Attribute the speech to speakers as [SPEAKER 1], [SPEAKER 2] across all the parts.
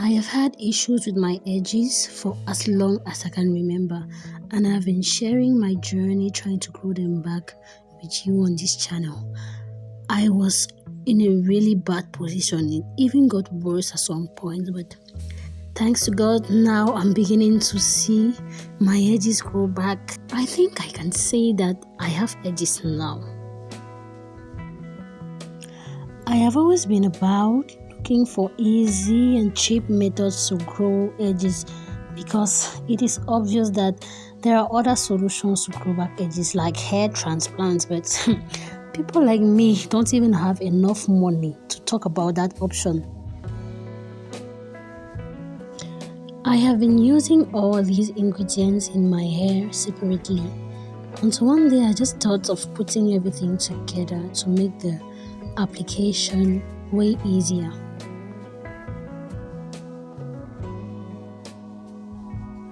[SPEAKER 1] I have had issues with my edges for as long as I can remember, and I've been sharing my journey trying to grow them back with you on this channel. I was in a really bad position. It even got worse at some point, but thanks to God, now I'm beginning to see my edges grow back. I think I can say that I have edges now. I have always been about looking for easy and cheap methods to grow edges because it is obvious that there are other solutions to grow back edges like hair transplants, but people like me don't even have enough money to talk about that option. I have been using all these ingredients in my hair separately until one day I just thought of putting everything together to make the application way easier.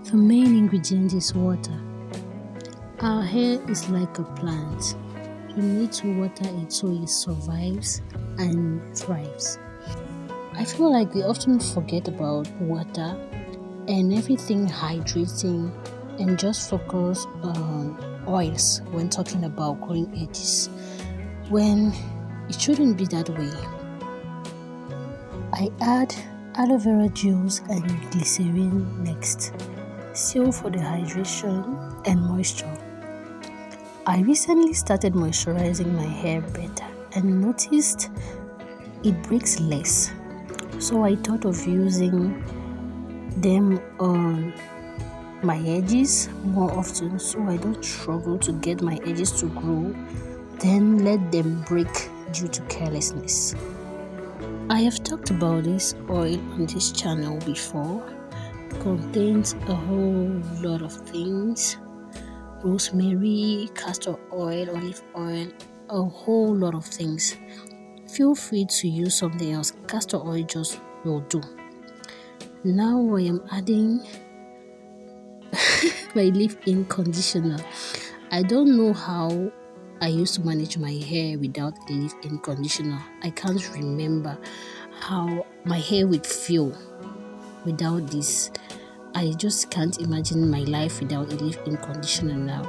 [SPEAKER 1] The main ingredient is water. Our hair is like a plant. You need to water it so it survives and thrives. I feel like we often forget about water and everything hydrating and just focus on oils when talking about growing edges, when it shouldn't be that way. I add aloe vera juice and glycerin next, still for the hydration and moisture. I recently started moisturizing my hair better and noticed it breaks less, so I thought of using them on my edges more often so I don't struggle to get my edges to grow, then let them break due to carelessness. I have talked about this oil on this channel before. It contains a whole lot of things: rosemary, castor oil, olive oil, a whole lot of things. Feel free to use something else. Castor oil just will do. Now I am adding my leave-in conditioner. I don't know how I used to manage my hair without a leave-in conditioner. I can't remember how my hair would feel without this. I just can't imagine my life without a leave-in conditioner now.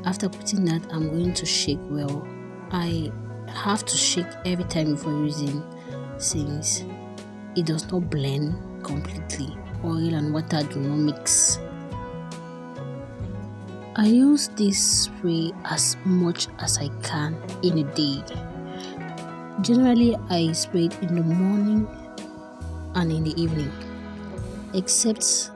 [SPEAKER 1] After putting that, I'm going to shake well. I have to shake every time before using, since it does not blend completely. Oil and water do not mix. I use this spray as much as I can in a day. Generally, I spray it in the morning and in the evening, except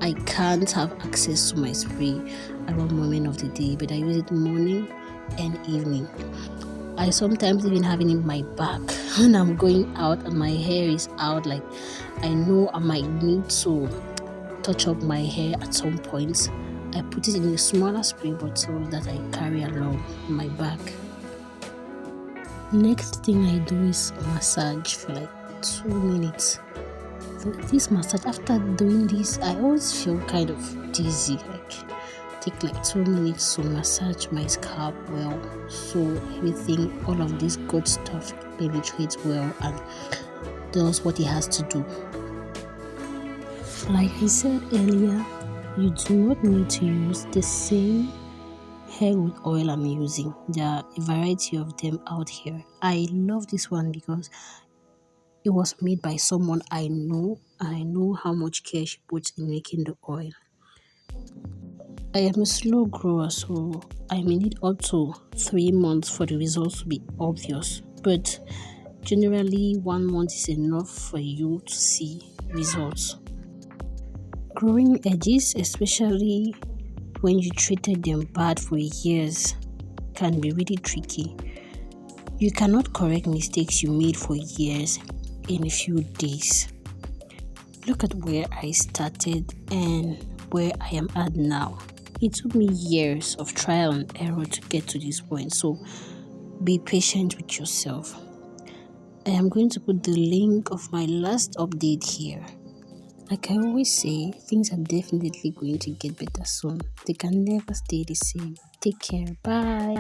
[SPEAKER 1] I can't have access to my spray at one moment of the day, but I use it morning and evening. I sometimes even have it in my back when I'm going out and my hair is out, like I know I might need to touch up my hair at some point. I put it in a smaller spray bottle that I carry along my back. Next thing I do is massage for like 2 minutes. This massage, after doing this, I always feel kind of dizzy. Take like 2 minutes to massage my scalp well, so everything, all of this good stuff penetrates well and does what it has to do. Like I said earlier, you do not need to use the same hair growth oil I'm using. There are a variety of them out here. I love this one because it was made by someone I know, and I know how much care she puts in making the oil. I am a slow grower, so I may need up to 3 months for the results to be obvious, but generally 1 month is enough for you to see results. Growing edges, especially when you treated them bad for years, can be really tricky. You cannot correct mistakes you made for years in a few days. Look at where I started and where I am at now. It took me years of trial and error to get to this point, so be patient with yourself. I am going to put the link of my last update here. Like I always say, things are definitely going to get better soon. They can never stay the same. Take care. Bye.